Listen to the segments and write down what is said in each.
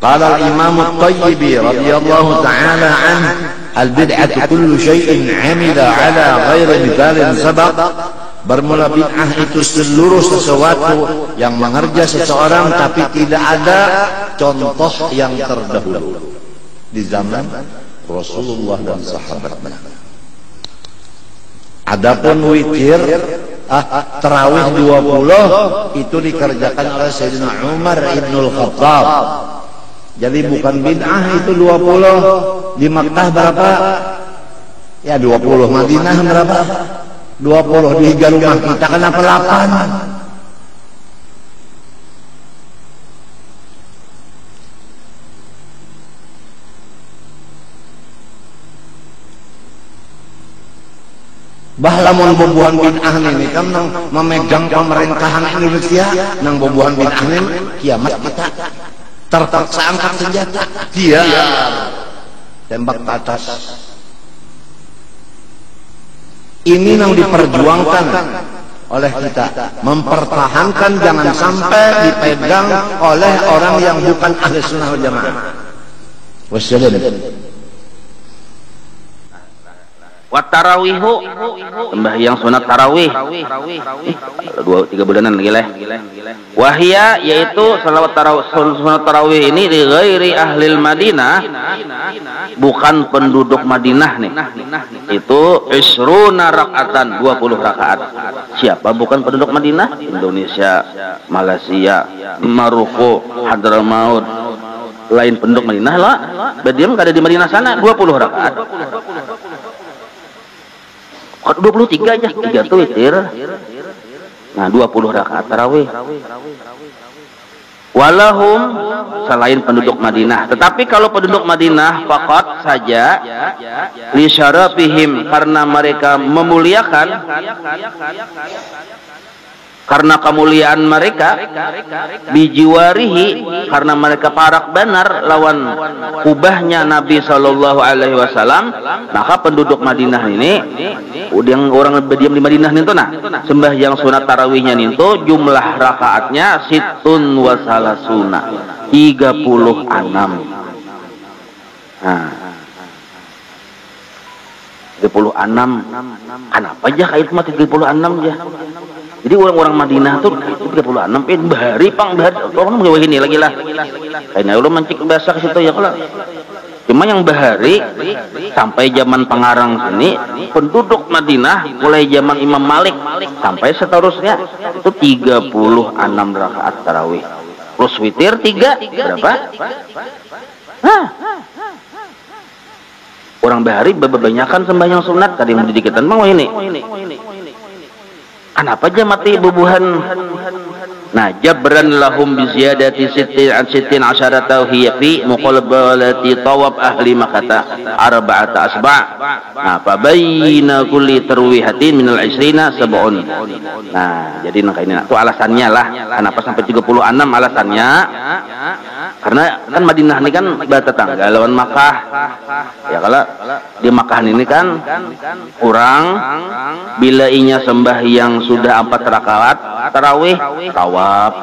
Qala al-Imam At-Tayyibi radhiyallahu ta'ala anhu, al-bid'atu kullu syai'in 'amila 'ala ghairi mithalin sabaq. Bermula bid'ah itu seluruh sesuatu yang mengerja seseorang tapi tidak ada contoh yang terdahulu di zaman Rasulullah dan sahabatnya. Adapun witir tarawih 20 itu dikerjakan oleh Sayyidina Umar Ibnul Khattab. Jadi bukan bid'ah itu 20. Di Makkah berapa? Ya 20. Madinah berapa? 20. Di rumah kita kenapa 8? Bahlamun bobohan bid'ah ini kan nang memegang pemerintahan Indonesia, nang bobohan bid'ah ini kiamat kita terpaksa angkat senjata, dia tembak ke atas. Ini yang diperjuangkan oleh kita, mempertahankan jangan sampai dipegang oleh orang yang bukan ahli sunnah wal jamaah. Wassalam. Wat tarawihu, sembahyang sunat tarawih. 2-3 bulanan lagi lah. Wahia, yaitu salawat tarawih, sunat tarawih ini di ghairi ahlil Madinah, bukan penduduk Madinah nih. Itu isruna rakaatan, 20 rakaat. Siapa bukan penduduk Madinah? Indonesia, Malaysia, Maroko, Hadramaut. Lain penduduk Madinah lah. Berdiam ada di Madinah sana 20 rakaat. 23 aja, 3 tuh witir. Nah, 20 rakaat tarawih. Walahum, selain penduduk Madinah. Tetapi kalau penduduk Madinah faqat saja li syarafihim, karena mereka memuliakan, karena kemuliaan mereka, bijiwarihi, karena mereka parak benar lawan kubahnya Nabi Shallallahu Alaihi Wasallam, maka penduduk Madinah ini, yang orang berdiam di Madinah itu, nah sembahyang sunat tarawihnya itu jumlah rakaatnya situn wasalasuna, 36. Nah, 36. Kenapa aja kayak itu mah 36 aja? Jadi orang-orang Madinah tuh itu 36 bahari pang bahari orang mau ini lagi lah. Kayaknya lu mancik bahasa ke situ ya kalau. Cuma yang bahari sampai zaman pengarang sini penduduk Madinah mulai zaman Imam Malik sampai seterusnya itu 36 rakaat tarawih. Plus witir 3 berapa? Hah. Orang bahari bebanyakan sembahyang sunat tadi mendidikan mau ini. Kenapa aja mati bubuhan? Nah, jabran lahum bi ziyadati sittin asyarata hiya fi muqabalati tawab ahli Makkah arba'ata asba'. Nah, fa baina kulli tarwihatin minal 20 sab'un. Nah, jadi ini itu alasannya lah kenapa sampai 36 alasannya. Karena kan Madinah ini kan bertetangga lawan Makkah. Ya kalau di Makkah ini kan kurang bila inya sembahyang sudah 4 rakaat tarawih tawaf.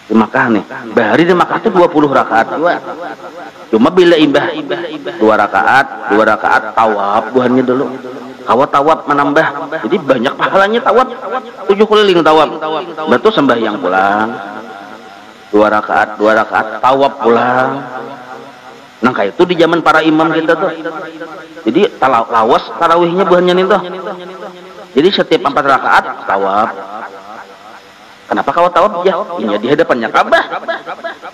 Di Makkah nih, bahari di Makkah itu 20 rakaat juga. Cuma bila imbah 2 rakaat tawaf buhannya dulu. Kawat tawaf menambah. Jadi banyak pahalanya tawaf. 7 keliling tawaf. Betul sembahyang pulang. 2 rakaat tawaf pulang. Nah kayak itu di zaman para imam kita tuh. Jadi lawas tarawihnya buahnya nih tuh. Jadi setiap 4 rakaat tawaf. Kenapa kawat tawaf? Ya, ini di hadapannya Ka'bah.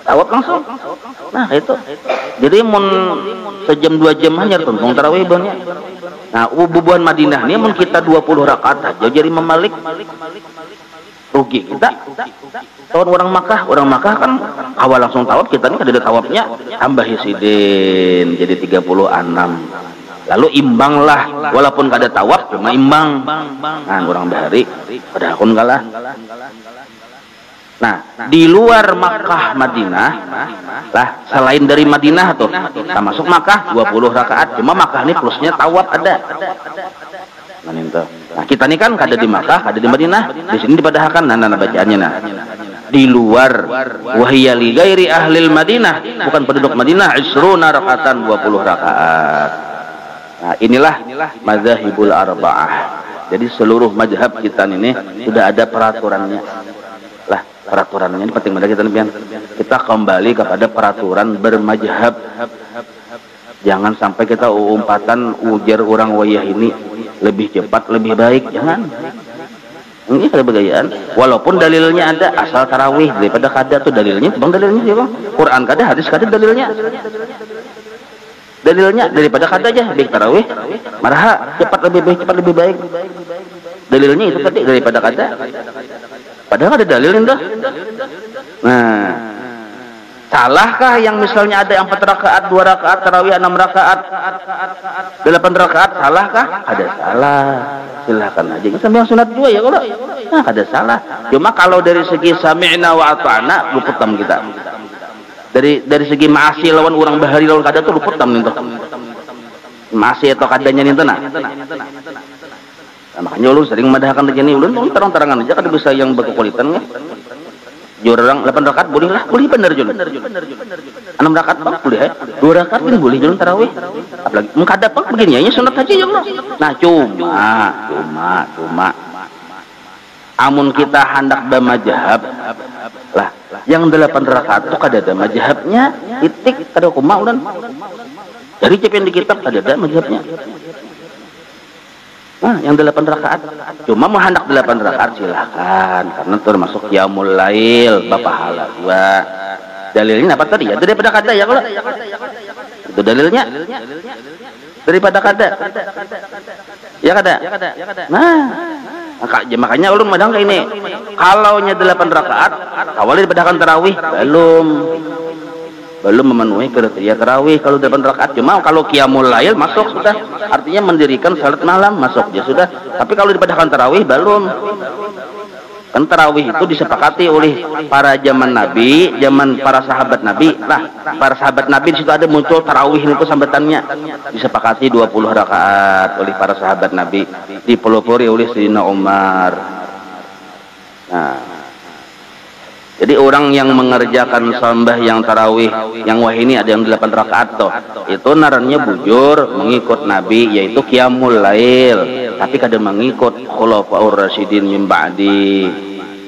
Tawaf langsung. Nah itu. Jadi mun sejam 2 jam hanya tuntung tarawih buahnya. Nah bubuhan Madinah ini mun kita 20 rakaat aja jadi Imam Malik. Rugi kita. Tahun orang Makkah kan awal langsung tawaf, kita ini ada tawafnya tambah hisidin jadi 36. Lalu imbang lah, walaupun kada tawaf cuma imbang. Nah orang bahari pada akun kalah. Nah di luar Makkah Madinah lah, selain dari Madinah tuh termasuk Makkah 20 rakaat, cuma Makkah ini plusnya tawaf ada. Nah kita ini kan kada di Makkah, kada di Madinah, di sini dipadahkan. Nah bacaannya nah di luar wahya li ghairi ahlil Madinah, bukan penduduk Madinah, 20 rakaatan 20 rakaat. Nah, inilah mazhabul arba'ah. Jadi seluruh mazhab kita ini sudah ada peraturannya. Lah, peraturannya ini penting banget kita nih. Kita kembali kepada peraturan bermazhab. Jangan sampai kita umpatan ujar orang wayah ini lebih cepat, lebih baik. Jangan. Ini ada begayaan. Walaupun dalilnya ada, asal tarawih daripada kada tuh dalilnya. Bang dalilnya sih bang. Quran kada, hadis kada dalilnya. Dalilnya daripada kada aja baik tarawih. Maraha cepat lebih baik, cepat lebih baik. Dalilnya itu tadi daripada kada. Padahal ada dalilnya dah. Nah, salahkah yang misalnya ada yang 4 rakaat, 2 rakaat, tarawih 6 rakaat, 8 rakaat, salahkah? Ada salah. Silahkan aja. Sampai yang sunat juga ya kalau. Nah, ada salah. Cuma kalau dari segi sami'na wa ata'na, luputam kita. Dari segi ma'asi lawan orang bahari lawan kada tuh luputam nih tuh. Ma'asi atau kadanya nih tuh nah. Nah, makanya ulun sering madahkan aja nih, ulun terang-terangan aja kada bisa yang berkekualitan ya. Jurang 8 rakaat boleh lah, boleh bener Jun. 6 rakaat bang boleh ya. 2 rakaat kan boleh Jun tarawih. Apalagi mengkada bang begini aja sunat haji ya Allah. Nah cuma amun kita hendak bermazhab lah, yang 8 rakaat itu kada ada mazhabnya, titik kada kumaha ulun. Dari cepen di kitab kada ada mazhabnya. Nah, yang 8 rakaat. Cuma mau hendak 8 rakaat silahkan, karena termasuk qiyamul lail, bapahala dua. Dalilnya apa tadi ya? Daripada kada ya kalau. Itu dalilnya. Daripada kada. Ya kada. Nah, makanya ulun madang kayak ini. Kalau nya 8 rakaat, awalnya dipadakan tarawih belum memenuhi kriteria tarawih kalau 8 rakaat. Cuma kalau qiyamul lail masuk sudah, artinya mendirikan salat malam masuk ya sudah. Tapi kalau dipadakan tarawih belum. Kan tarawih itu disepakati oleh para zaman Nabi, zaman para sahabat Nabi. Nah, para sahabat Nabi di situ ada muncul tarawih itu sambatannya. Disepakati 20 rakaat oleh para sahabat Nabi, dipelopori oleh Sayyidina Umar. Nah, jadi orang yang mengerjakan sembahyang tarawih yang wah ini ada yang 8 rakaat toh, itu narannya bujur mengikut Nabi, yaitu qiyamul lail. Tapi kada mengikut khulafaur rasyidin min ba'di,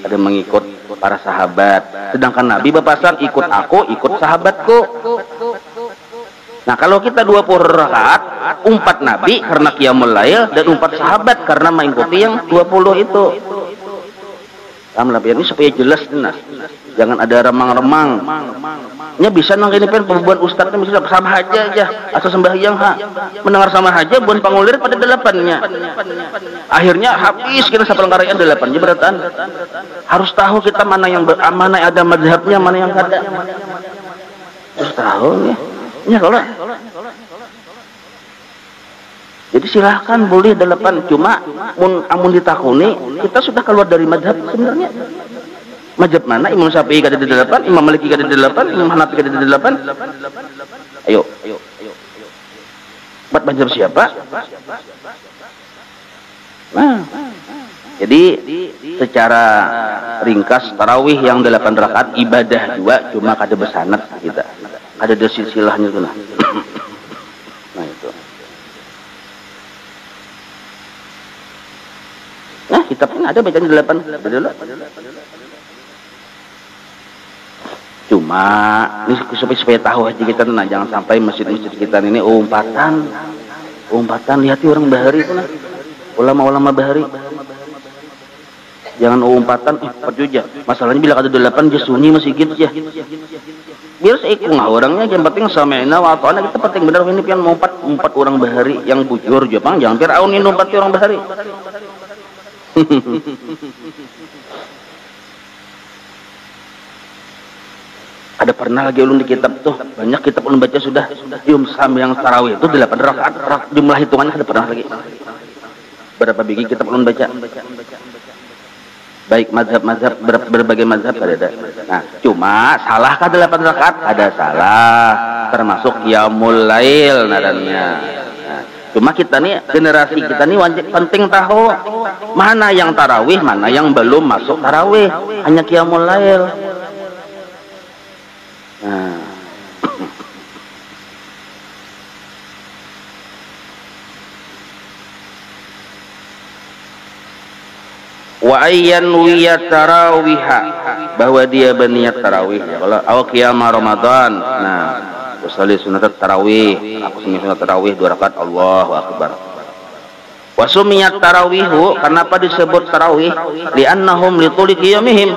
kada mengikut para sahabat. Sedangkan Nabi berpesan ikut aku, ikut sahabatku. Nah, kalau kita 20 rakaat, 4 Nabi karena qiyamul lail dan 4 sahabat karena mengikuti yang 20 itu. Ini supaya jelas nah. Jangan ada remang-remang. Nya bisa nang kene pen pembuat ustaznya bisa sama aja asal sembahyang mendengar sama aja buan pangulir pada 8-nya. Akhirnya habis kita sapal karya 8-nya beratan. Harus tahu kita mana yang ada mazhabnya, mana yang kada. Harus tahu ya. Ya kalau jadi silahkan boleh 8, cuma amun ditakuni kita sudah keluar dari mazhab sebenarnya. Mazhab mana? Imam Syafi'i kada ada 8, Imam Maliki kada ada 8, Imam Hanafi kada ada 8. Ayo. Buat mazhab siapa? Nah, jadi secara ringkas tarawih yang 8 rakaat ibadah 2, cuma kada bersanad kita. Kada ada silsilahnya tuh nah. Nah itu. Nah, kitabnya ada bacaan 8. Cuma ini supaya tahu aja kita nah, jangan sampai masjid-masjid kita ini umpatan lihati orang bahari itu nah. Ulama-ulama bahari. Jangan umpatan perjuja. Masalahnya bila ada 8 dia sunyi masih gitu ya. Biar seikung orangnya yang penting sami'na wa ata'na, kita penting benar ini pian umpat orang bahari yang bujur Jepang, jangan Firaun ini umpat orang bahari. Ada pernah lagi ulun di kitab tuh, banyak kitab ulun baca sudah yang tarawih itu 8 rakaat, jumlah hitungannya ada pernah lagi. Berapa biji kitab ulun baca? Baik mazhab berbagai mazhab ada. Nah, cuma salahkah 8 rakaat? Ada salah, termasuk qiyamul lail narannya. Nah, cuma kita nih generasi kita nih wajib penting tahu mana yang tarawih, mana yang belum masuk tarawih, hanya qiyamul lail. Nah. Wa ayyan wiyat tarawiha, bahwa dia berniat tarawih ya. Kalau awal qiyam Ramadan, nah usolli sunat tarawih, aku sunat tarawih 2 rakaat, Allahu akbar. Wa sumiyat tarawihu, kenapa disebut tarawih? Li'annahum li tuli qiyamihim,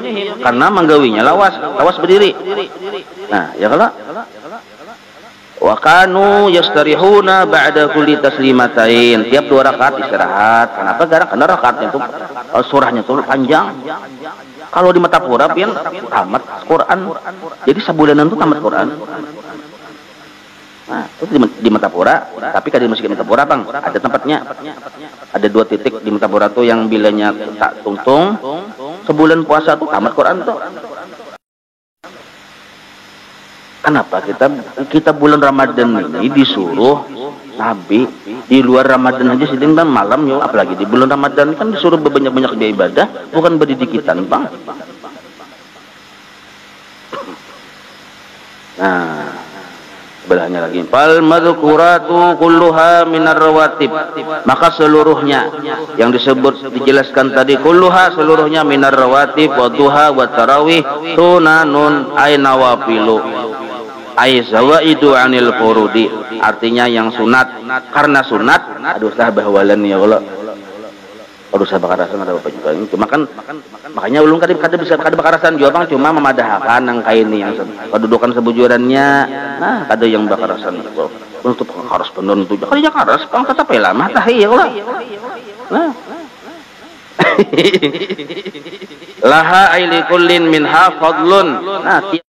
karena menggawinya lawas berdiri. Nah, ya kalau wa kanu yastarihuna ba'da kulli taslimatain, tiap 2 rakaat istirahat. Kenapa? Karena rakaatnya itu surahnya itu panjang. Kalau di Matapura pian tamat Quran. Jadi sabulanan itu tamat Quran. Nah, itu di Matapura, tapi kalau di Masjid Matapura, Bang, ada tempatnya. Ada 2 titik di Matapura tuh yang bilanya tak tungtung, sebulan puasa tuh tamat Quran tuh. Kenapa kita bulan Ramadan ini disuruh Nabi di luar Ramadan aja sedang dan malam ya, apalagi di bulan Ramadan kan disuruh berbanyak-banyak ibadah, bukan berdidikitan, Bang. Nah, sebelahnya lagi fal madhkuratu kulluha minar rawatib, maka seluruhnya yang disebut dijelaskan tadi kulluha seluruhnya minar rawatib wa duha wa tarawih sunanun ay nawafilu ay zawaidu anil furudi, artinya yang sunat, karena sunat aduh sah bahwalan ya Allah, aduh sah bakarasan ada apa juga ini, cuma kan makanya ulun kada bisa kada bakarasan juga, Bang, cuma memadahkan yang kain ini yang kedudukan sebujurannya. Nah, kada yang bakarasan untuk harus benar itu kalinya karas, Bang, tetap lama tah ya Allah. Nah laha aili kullin minha fadlun, nah